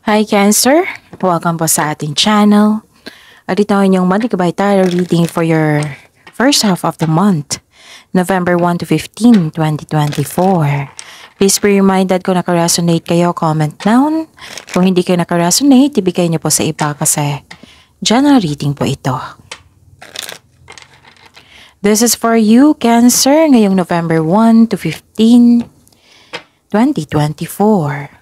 Hi Cancer! Welcome po sa ating channel. At ito ang inyong monthly kabay tarot reading for your first half of the month, November 1 to 15, 2024. Please be reminded kung nakaresonate kayo, comment down. Kung hindi kayo nakaresonate, ibigay niyo po sa iba kasi general reading po ito. This is for you, Cancer, ngayong November 1 to 15, 2024.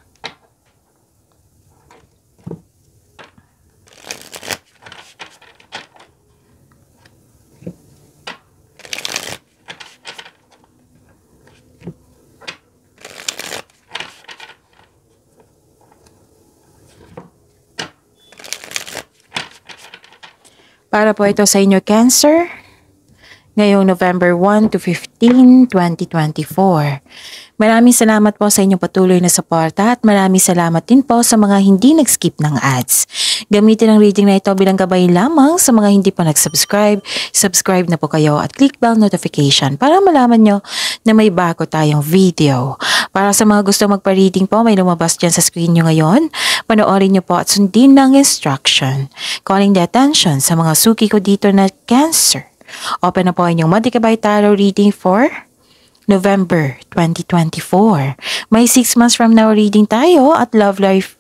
Para po ito sa inyo, Cancer, ngayong November 1 to 15, 2024. Maraming salamat po sa inyong patuloy na suporta at maraming salamat din po sa mga hindi nag-skip ng ads. Gamitin ang reading na ito bilang gabay lamang sa mga hindi pa nag-subscribe. Subscribe na po kayo at click bell notification para malaman nyo na may bago tayong video. Para sa mga gusto magpa-reading po, may lumabas dyan sa screen nyo ngayon. Panoorin nyo po at sundin ng instruction. Calling the attention sa mga suki ko dito na Cancer. Open na po inyong monthly kabay tarot reading for November 2024. May 6 months from now reading tayo at love life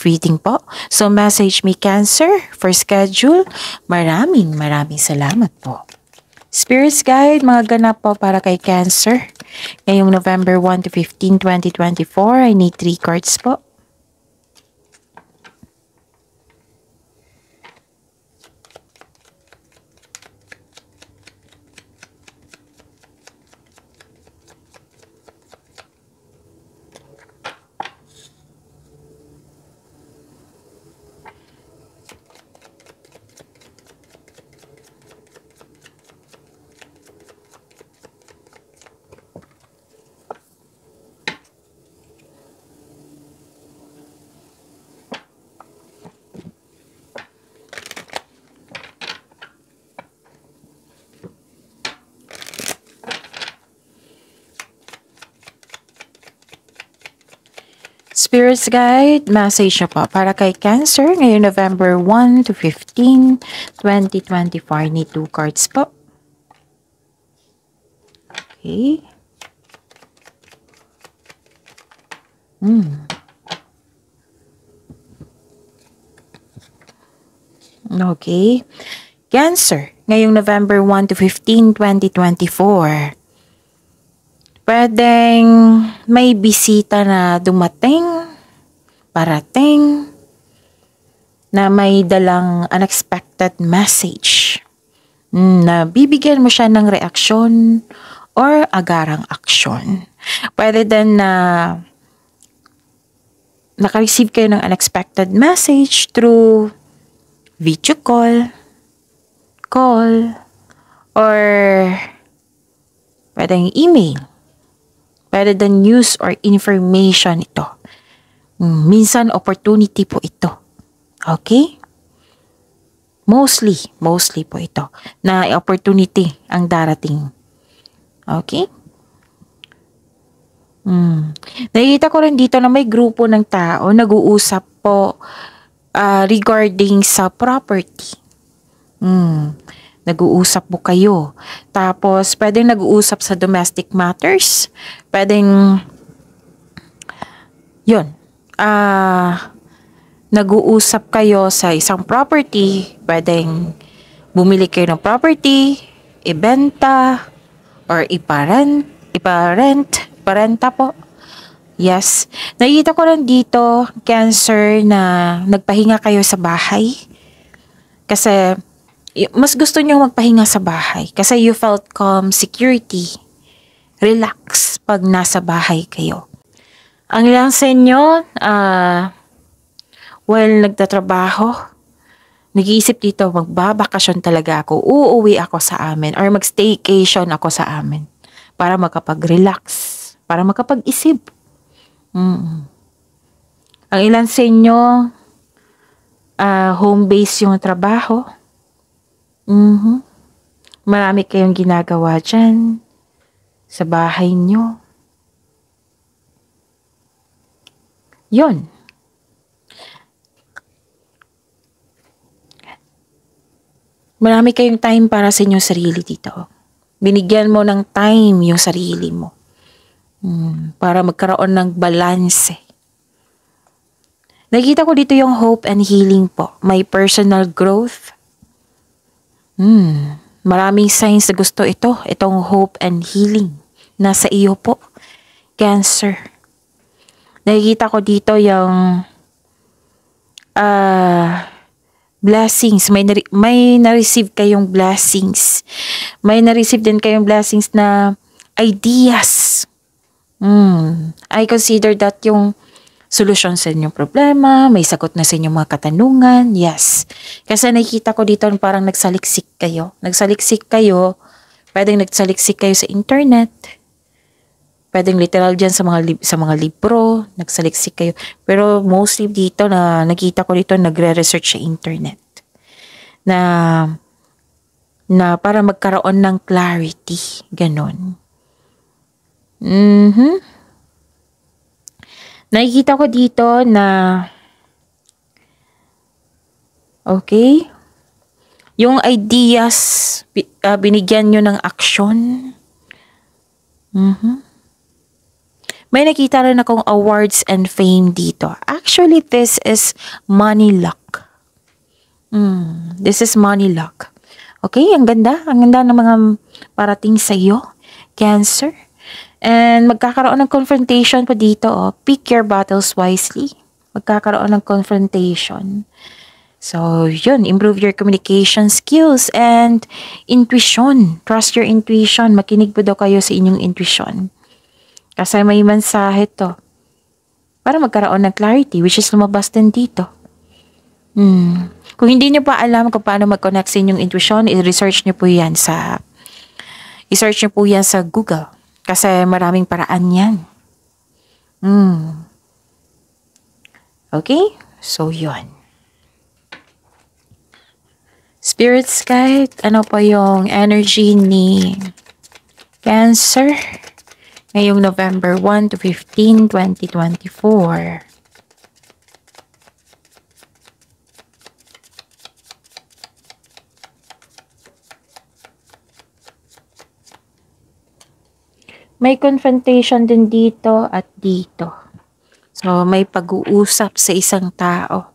reading po. So message me Cancer for schedule. Maraming salamat po. Spirits guide, mga ganap po para kay Cancer. Ngayong November 1 to 15, 2024, I need 3 cards po. Spirits guide, message na po para kay Cancer ngayon November 1 to 15, 2024. Need 2 cards po. Okay. Okay. Cancer, ngayong November 1 to 15, 2024. Pwedeng may bisita na dumating, parating, na may dalang unexpected message. Na bibigyan mo siya ng reaksyon or agarang aksyon. Pwede din na naka-receive kayo ng unexpected message through video call, or pwedeng email. Pwede din news or information ito. Minsan opportunity po ito. Okay? Mostly po ito. Na opportunity ang darating. Okay? Nakikita ko rin dito na may grupo ng tao nag-uusap po regarding sa property. Nag-uusap po kayo. Tapos, pwedeng nag-uusap sa domestic matters. Pwedeng, nag-uusap kayo sa isang property. Pwedeng bumili kayo ng property, ibenta, or iparenta po. Yes. Nakikita ko rin dito, Cancer, na nagpahinga kayo sa bahay. Kasi, mas gusto nyo magpahinga sa bahay kasi you felt calm, security, relax pag nasa bahay kayo. Ang ilang sa inyo, while nagtatrabaho, nag-iisip dito, magbabakasyon talaga ako, uuwi ako sa amin, or mag-staycation ako sa amin para makapag-relax, para makapag-isip. Ang ilan sa inyo, home base yung trabaho. Marami kayong ginagawa dyan sa bahay nyo. Yun. Marami kayong time para sa inyong sarili dito. Binigyan mo ng time yung sarili mo. Para magkaroon ng balance. Nakita ko dito yung hope and healing po. May personal growth. Maraming signs na gusto ito. Itong hope and healing. Nasa iyo po. Cancer. Nakikita ko dito yung blessings. May na-receive kayong blessings. May na-receive din kayong blessings na ideas. I consider that yung solution sa inyong problema, may sagot na sa inyong mga katanungan. Yes. Kasi nakikita ko dito parang nagsaliksik kayo. Pwedeng nagsaliksik kayo sa internet. Pwedeng literal dyan sa mga libro, nagsaliksik kayo. Pero mostly dito na nakita ko dito nagre-research sa internet. Na para magkaroon ng clarity. Ganon. Nakikita ko dito na okay. Yung ideas, binigyan nyo ng action. May nakita rin akong awards and fame dito. Actually, this is money luck. This is money luck. Okay, ang ganda. Ang ganda ng mga parating sa iyo, Cancer. And magkakaroon ng confrontation po dito. Pick your battles wisely. Magkakaroon ng confrontation. So, yun. Improve your communication skills and intuition. Trust your intuition. Makinig po daw kayo sa inyong intuition. Kasi may mensahe to. Para magkaroon ng clarity, which is lumabas din dito. Kung hindi nyo pa alam kung paano mag-connect sa inyong intuition, i-research nyo po yan sa Google. Kasi maraming paraan yan. Okay? So, yun. Spirits guide, ano pa yung energy ni Cancer ngayong November 1 to 15, 2024. May confrontation din dito at dito. So, may pag-uusap sa isang tao.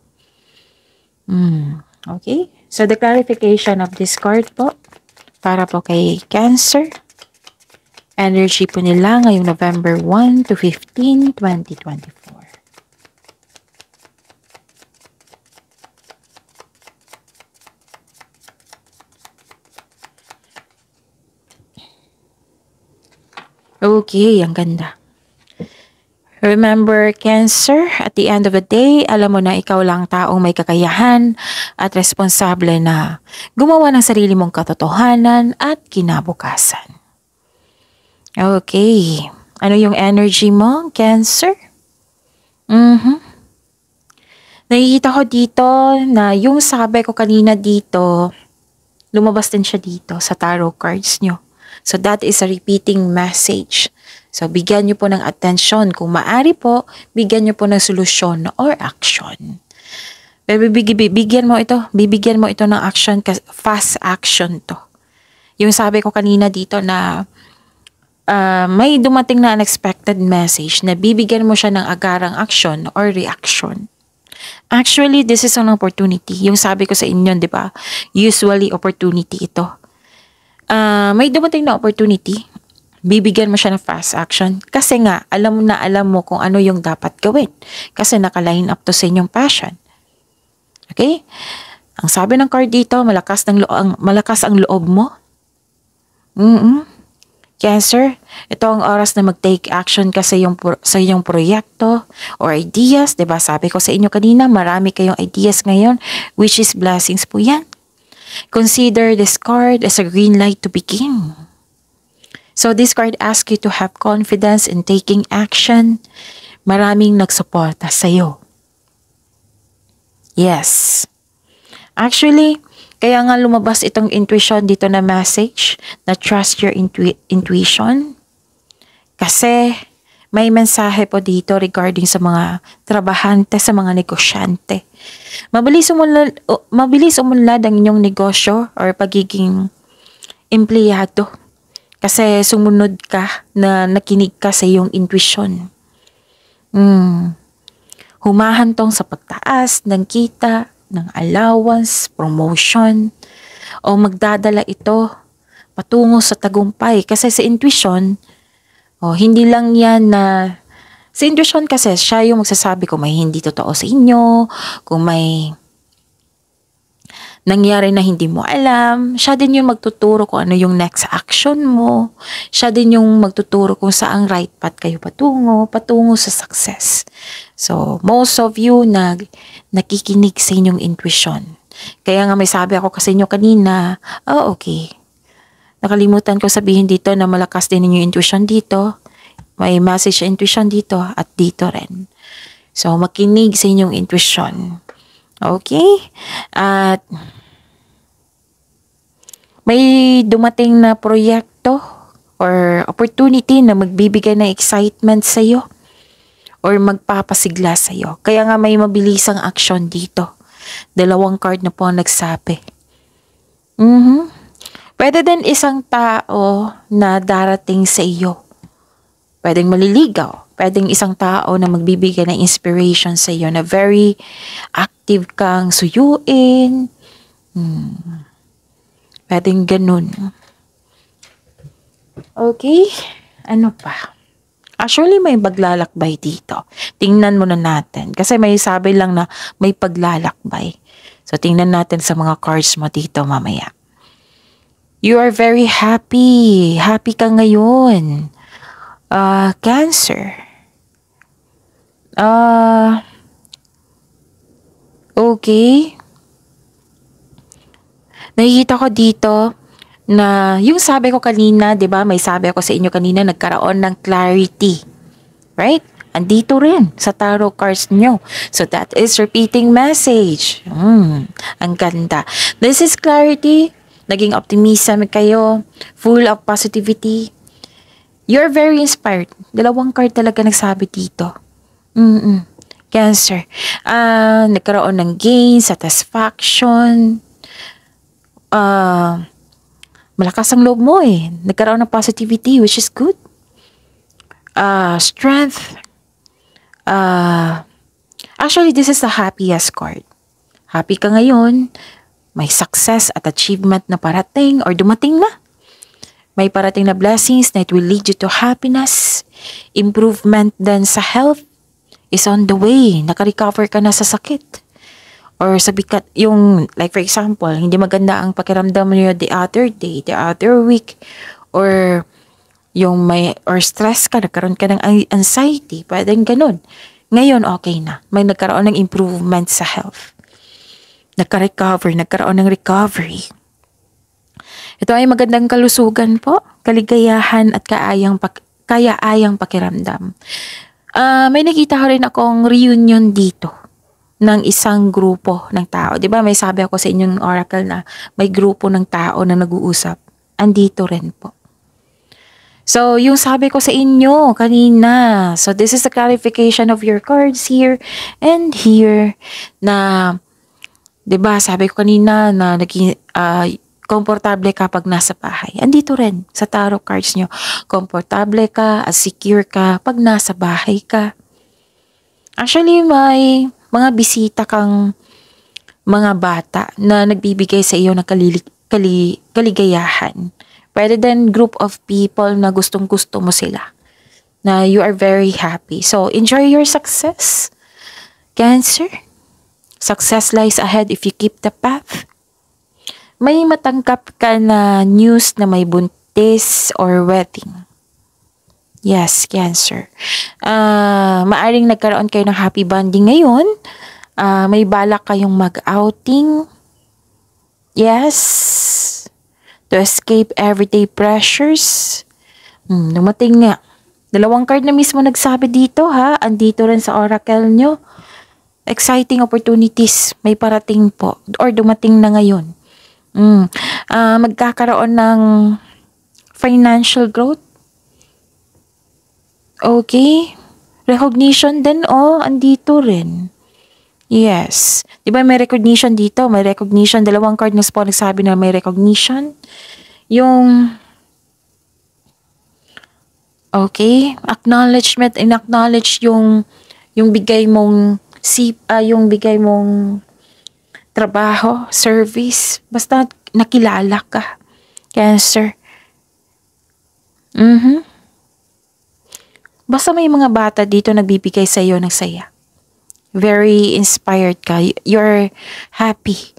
Okay? So, the clarification of this card po, para po kay Cancer. Energy po nila ngayong November 1 to 15, 2024. Okay, ang ganda. Remember, Cancer, at the end of the day, alam mo na ikaw lang taong may kakayahan at responsable na gumawa ng sarili mong katotohanan at kinabukasan. Okay. Ano yung energy mo, Cancer? Nakikita ko dito na yung sabi ko kanina dito, lumabas din siya dito sa tarot cards nyo. So that is a repeating message. So bigyan nyo po ng attention. Kung maaari po, bigyan nyo po ng solusyon or action. Pero bibigyan mo ito ng action, fast action to. Yung sabi ko kanina dito na may dumating na unexpected message na bibigyan mo siya ng agarang action or reaction. Actually, this is an opportunity. Yung sabi ko sa inyo, di ba? Usually, opportunity ito. May dumating na opportunity, bibigyan mo siya ng fast action kasi nga, alam mo kung ano yung dapat gawin. Kasi naka-line up to sa inyong passion. Okay? Ang sabi ng card dito, malakas ang loob mo. Cancer, ito ang oras na mag-take action kasi sa iyong proyekto or ideas. Diba? Sabi ko sa inyo kanina, marami kayong ideas ngayon, which is blessings po yan. Consider this card as a green light to begin. So this card asks you to have confidence in taking action. Maraming nagsuporta sa iyo. Yes. Actually, kaya nga lumabas itong intuition dito na message na trust your intuition. Kasi May mensahe po dito regarding sa mga trabahante, sa mga negosyante. Mabilis umunlad ang inyong negosyo or pagiging empleyado. Kasi sumunod ka na nakinig ka sa iyong intuition. Humahantong sa pagtaas ng kita, ng allowance, promotion, o magdadala ito patungo sa tagumpay. Kasi sa intuition, hindi lang yan na, sa intuition kasi siya yung magsasabi kung may hindi totoo sa inyo, kung may nangyari na hindi mo alam. Siya din yung magtuturo kung ano yung next action mo. Siya din yung magtuturo kung saang right path kayo patungo sa success. So, most of you nakikinig sa inyong intuition. Kaya nga may sabi ako kasi inyo kanina, okay. Nakalimutan ko sabihin dito na malakas din inyong intuition dito. May message sa intuition dito at dito rin. So, makinig sa inyong intuition. Okay? At may dumating na proyekto or opportunity na magbibigay ng excitement sa iyo or magpapasigla sa iyo. Kaya nga may mabilisang action dito. 2 card na po ang nagsabi. Pwede din isang tao na darating sa iyo. Pwedeng maliligaw. Pwedeng isang tao na magbibigay ng inspiration sa iyo na very active kang suyuin. Pwedeng ganun. Okay? Ano pa? Actually, may paglalakbay dito. Tingnan muna natin. Kasi may sabi lang na may paglalakbay. So, tingnan natin sa mga cards mo dito mamaya. You are very happy. Happy ka ngayon. Cancer. Okay. Nakikita ko dito na yung sabi ko kanina, 'di ba? May sabi ako sa inyo kanina, nagkaroon ng clarity. Right? Andito rin sa tarot cards nyo. So that is repeating message. Ang ganda. This is clarity. Naging optimism kayo. Full of positivity. You're very inspired. 2 card talaga nagsabi dito. Cancer. Nagkaroon ng gain, satisfaction. Malakas ang loob mo eh. Nagkaroon ng positivity, which is good. Strength. Actually, this is the happiest card. Happy ka ngayon. May success at achievement na parating or dumating na. May parating na blessings na it will lead you to happiness. Improvement din sa health is on the way. Naka-recover ka na sa sakit. Or sa bigat, yung, like for example, hindi maganda ang pakiramdam niyo the other day, the other week, or yung or stress ka, nagkaroon ka ng anxiety, pwedeng ganun. Ngayon, okay na. May nagkaroon ng improvement sa health. Nagkaroon ng recovery. Ito ay magandang kalusugan po, kaligayahan at kaaya-ayang pakiramdam. May nakita ko rin akong reunion dito ng isang grupo ng tao. 'Di ba may sabi ako sa inyong oracle na may grupo ng tao na nag-uusap. Andito rin po. So, yung sabi ko sa inyo kanina, so this is the clarification of your cards here and here na 'di ba sabi ko kanina na naging komportable ka pag nasa bahay. Andito rin sa tarot cards nyo. Komportable ka, secure ka pag nasa bahay ka. Actually, may mga bisita kang mga bata na nagbibigay sa iyo ng kaligayahan. Pwede din group of people na gustong-gusto mo sila. Na you are very happy. So, enjoy your success. Cancer. Success lies ahead if you keep the path. May matanggap ka na news na may buntis or wedding. Yes, Cancer. Maaring nagkaroon kayo ng happy bonding ngayon. May balak kayong mag-outing. Yes. To escape everyday pressures. Dumating nga. 2 card na mismo nagsabi dito ha. Andito rin sa oracle nyo. Exciting opportunities. May parating po. Or dumating na ngayon. Magkakaroon ng financial growth. Okay. Recognition din, andito rin. Yes. Di ba may recognition dito? May recognition. Dalawang card na po nagsabi na may recognition. Yung, okay, acknowledgement, in-acknowledge yung bigay mong, yung bigay mong trabaho, service. Basta nakilala ka. Cancer. Basta may mga bata dito nagbibigay sa iyo ng saya. Very inspired ka. You're happy.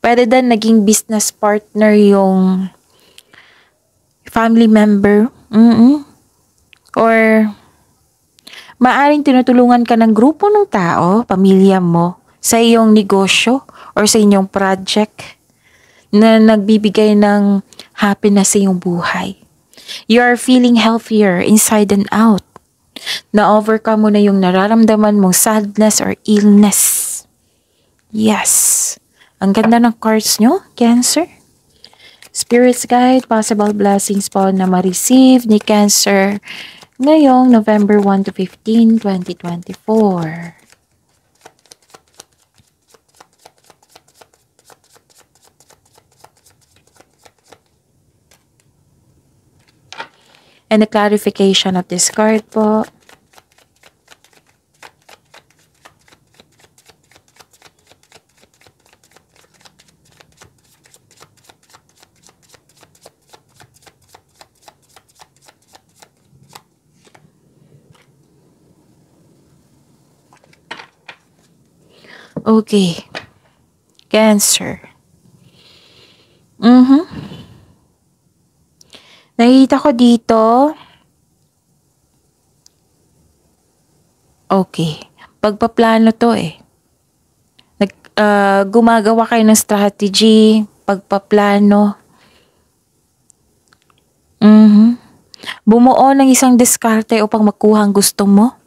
Pwede din naging business partner yung family member. Or maaring tinutulungan ka ng grupo ng tao, pamilya mo, sa iyong negosyo or sa inyong project na nagbibigay ng happiness sa iyong buhay. You are feeling healthier inside and out. Na-overcome mo na yung nararamdaman mong sadness or illness. Yes. Ang ganda ng cards nyo, Cancer. Spirit's Guide, possible blessings po na ma-receive ni Cancer ngayong November 1 to 15, 2024. And the clarification of this card po. Okay. Cancer. Nakita ko dito. Okay. Pagpaplano to eh. Gumagawa kayo ng strategy, pagpaplano. Bumuo ng isang diskarte upang makuha ang gusto mo.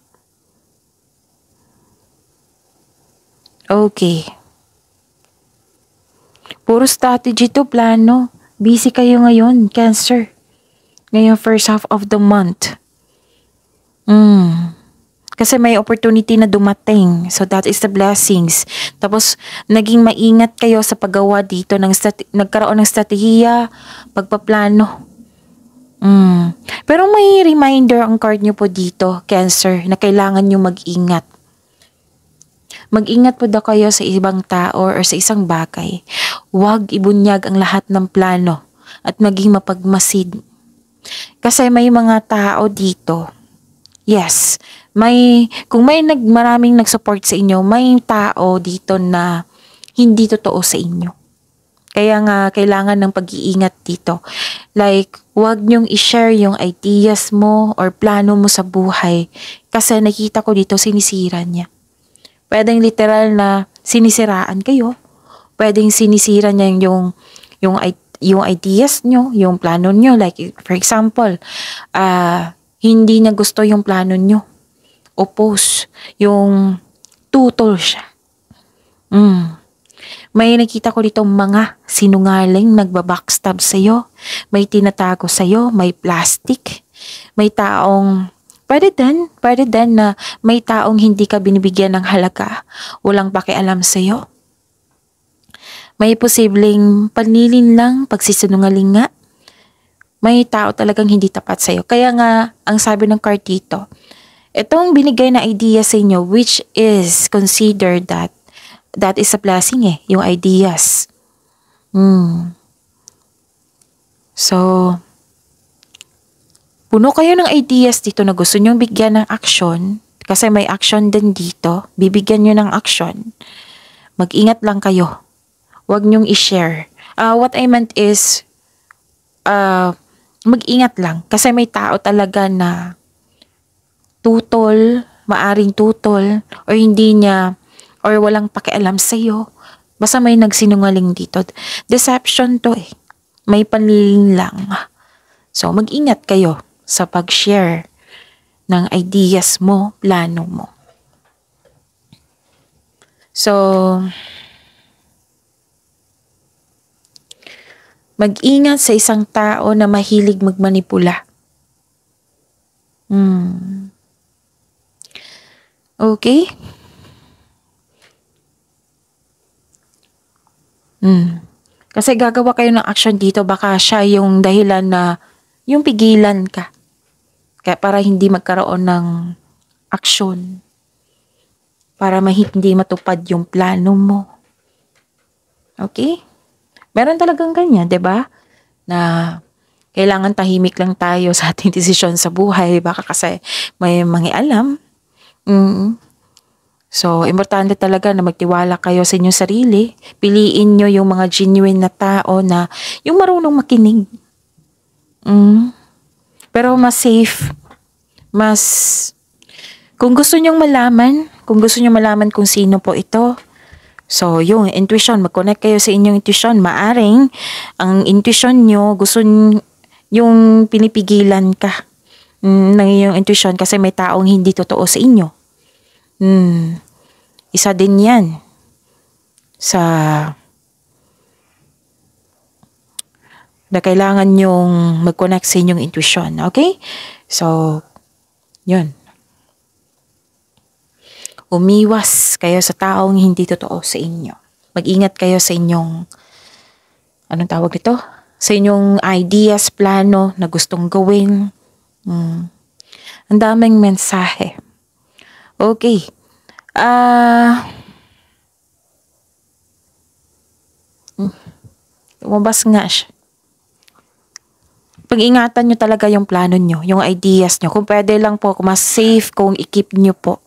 Okay. Puro strategy to, plano. Busy kayo ngayon, Cancer. Ngayong first half of the month. Kasi may opportunity na dumating. So that is the blessings. Tapos, naging maingat kayo sa paggawa dito. Nagkaroon ng strategiya, pagpaplano. Pero may reminder ang card nyo po dito, Cancer, na kailangan nyo mag-ingat. Mag-ingat po daw kayo sa ibang tao or sa isang bagay. Huwag ibunyag ang lahat ng plano at maging mapagmasid. Kasi may mga tao dito. Yes, kung maraming nag-support sa inyo, may tao dito na hindi totoo sa inyo. Kaya nga, kailangan ng pag-iingat dito. Like, huwag nyong i-share yung ideas mo or plano mo sa buhay. Kasi nakita ko dito, sinisira niya. Pwedeng literal na sinisiraan kayo. Pwedeng sinisira niya yung ideas nyo, yung plano nyo. Like, for example, hindi niya gusto yung plano nyo. Oppose. Yung tutol siya. May nakita ko dito mga sinungaling nagbabackstab sa'yo. May tinatago sa'yo. May plastic. May taong pwede din na may taong hindi ka binibigyan ng halaga, walang pakialam sa'yo. May posibleng panlilin lang, pagsisinungaling nga. May tao talagang hindi tapat sa'yo. Kaya nga, ang sabi ng card dito, itong binigay na idea sa inyo, which is considered that is a blessing yung ideas. So, puno kayo ng ideas dito na gusto nyong bigyan ng action kasi may action din dito. Bibigyan nyo ng action. Mag-ingat lang kayo. Huwag nyong i-share. What I meant is, mag-ingat lang. Kasi may tao talaga na maaring tutol, or hindi niya, or walang pakialam sa'yo. Basta may nagsinungaling dito. Deception to May panliling lang. So, mag-ingat kayo sa pag-share ng ideas mo, plano mo. So, mag-ingat sa isang tao na mahilig magmanipula. Okay? Kasi gagawa kayo ng action dito, baka siya yung dahilan na yung pigilan ka. Kaya para hindi magkaroon ng action. Para hindi matupad yung plano mo. Okay? Meron talagang ganyan, 'di ba? Na kailangan tahimik lang tayo sa ating desisyon sa buhay. Baka kasi may mangialam. So, importante talaga na magtiwala kayo sa inyong sarili. Piliin nyo yung mga genuine na tao na yung marunong makinig. Pero mas safe. Kung gusto nyong malaman kung sino po ito, so yung intuition, mag-connect kayo sa inyong intuition. Maaring, ang intuition nyo, yung pinipigilan ka ng iyong intuition kasi may taong hindi totoo sa inyo. Isa din yan na kailangan yung mag-connect sa inyong intuition. Okay? So, yun. Umiwas kayo sa taong hindi totoo sa inyo. Mag-ingat kayo sa inyong, anong tawag ito? Sa inyong ideas, plano na gustong gawin. Ang daming mensahe. Okay. Lumabas nga siya. Pag-ingatan nyo talaga yung plano nyo, yung ideas nyo. Kung pwede lang po, mas safe kung i-keep nyo po.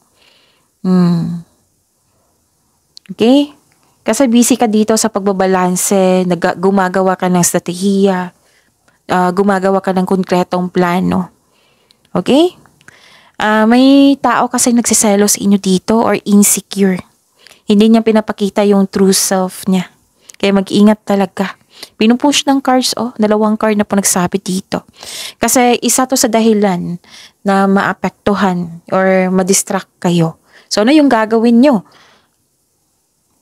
Okay? Kasi busy ka dito sa pagbabalanse, gumagawa ka ng strategiya, gumagawa ka ng konkretong plano. Okay? May tao kasi nagsiselos inyo dito or insecure. Hindi niya pinapakita yung true self niya. Kaya mag-ingat talaga. Pinupush ng cards, 2 card na po nagsabi dito. Kasi isa to sa dahilan na maapektuhan or ma-distract kayo. So ano yung gagawin nyo?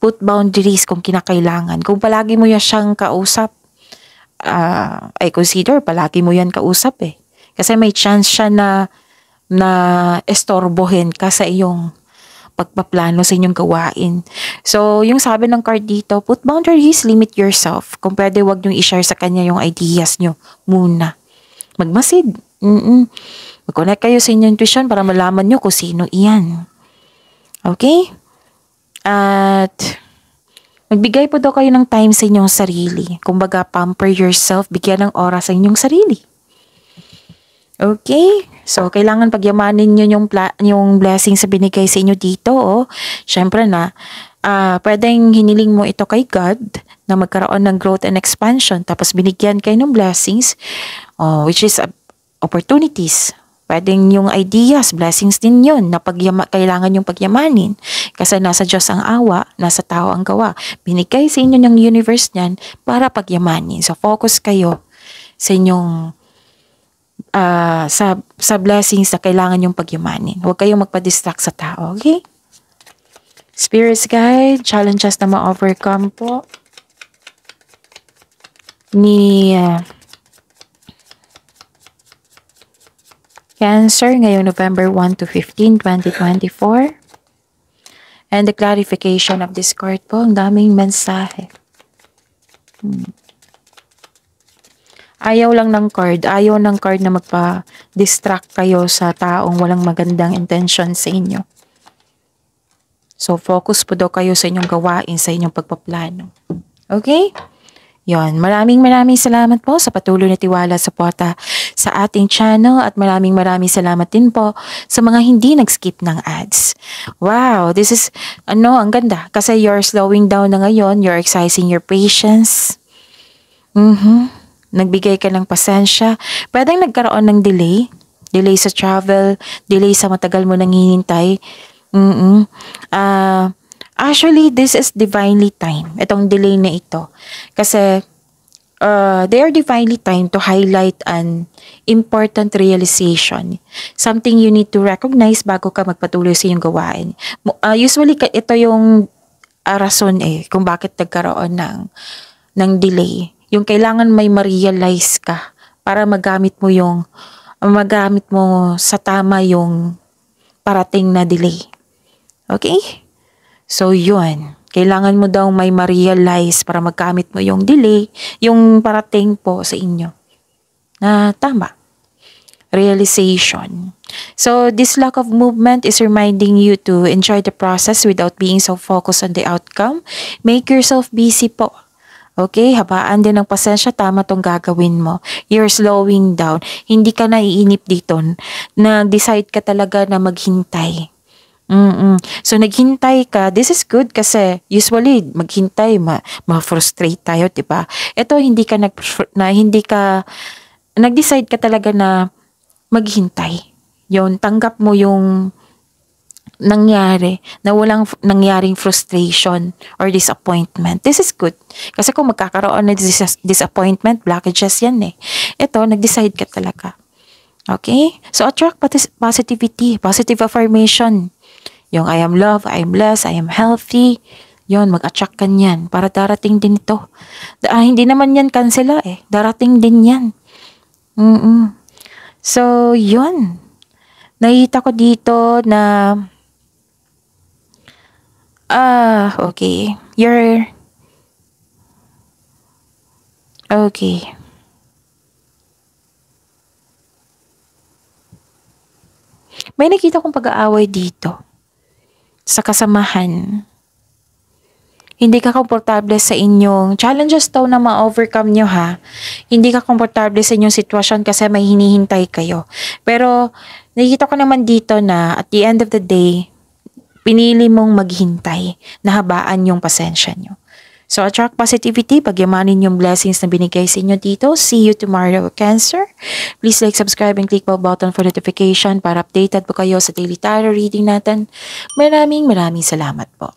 Put boundaries kung kinakailangan. Kung palagi mo yan siyang kausap, I consider palagi mo yan kausap eh. Kasi may chance siya na estorbohin ka sa iyong pagpaplano sa inyong gawain. So, yung sabi ng card dito, put boundaries, limit yourself. Kung pwede, wag niyong i-share sa kanya yung ideas niyo muna. Magmasid. Mag-connect kayo sa inyong intuition para malaman niyo kung sino iyan. Okay? At magbigay po daw kayo ng time sa inyong sarili. Kumbaga, pamper yourself, bigyan ng oras sa inyong sarili. Okay? So, kailangan pagyamanin nyo yung blessings sa binigay sa inyo dito. Siyempre na, pwedeng hiniling mo ito kay God na magkaroon ng growth and expansion. Tapos binigyan kayo ng blessings, which is opportunities. Pwedeng yung ideas, blessings din yun na kailangan yung pagyamanin. Kasi nasa Diyos ang awa, nasa tao ang gawa. Binigay sa inyo ng universe niyan para pagyamanin. So, focus kayo sa inyong sa blessings na kailangan yung pagyamanin. Huwag kayong magpa-distract sa tao, okay? Spirits guide, challenges na ma-overcome po ni Cancer ngayong November 1 to 15, 2024. And the clarification of this card po, ang daming mensahe. Ayaw ng card na magpa-distract kayo sa taong walang magandang intention sa inyo. So, focus po daw kayo sa inyong gawain, sa inyong pagpaplano. Okay? Yon, maraming salamat po sa patuloy na tiwala at suporta sa ating channel at maraming salamat din po sa mga hindi nag-skip ng ads. Wow, this is, ang ganda. Kasi you're slowing down na ngayon, you're exercising your patience. Nagbigay ka ng pasensya. Pwedeng nagkaroon ng delay sa travel, delay sa matagal mo nang hinintay. Actually, this is divinely time. Itong delay na ito. Kasi, they are divinely time to highlight an important realization. Something you need to recognize bago ka magpatuloy sa iyong gawain. Usually, ito yung rason kung bakit nagkaroon ng delay. Yung kailangan may ma-realize ka para magamit mo yung magamit mo sa tama yung parating na delay. Okay? So, yun. Kailangan mo daw may ma-realize para magamit mo yung delay, yung parating po sa inyo. Na tama. Realization. So, this lack of movement is reminding you to enjoy the process without being so focused on the outcome. Make yourself busy po. Okay? Habaan din ng pasensya. Tama tong gagawin mo. You're slowing down. Hindi ka naiinip dito. Nag-decide ka talaga na maghintay. So, naghintay ka. This is good kasi usually, maghintay, ma-frustrate tayo, diba? Ito, nag-decide ka talaga na maghintay. Yun, tanggap mo yung nangyari, na walang nangyaring frustration or disappointment. This is good. Kasi kung magkakaroon ng disappointment, blockages yan eh. Ito, nag-decide ka talaga. Okay? So, attract positivity, positive affirmation. Yung I am loved, I am blessed, I am healthy. Yun, mag-attract ka niyan para darating din ito. Hindi naman yan kansela eh. Darating din yan. So, yun. Nakita ko dito na okay. Okay. May nakita kong pag-aaway dito. Sa kasamahan. Hindi ka komportable sa inyong challenges daw na ma-overcome nyo ha. Hindi ka komportable sa inyong sitwasyon kasi may hinihintay kayo. Pero nakikita ko naman dito na at the end of the day, pinili mong maghintay na habaan yung pasensya nyo. So, attract positivity, pagyamanin yung blessings na binigay sa inyo dito. See you tomorrow, Cancer. Please like, subscribe, and click bell button for notification para updated po kayo sa daily tarot reading natin. Maraming salamat po.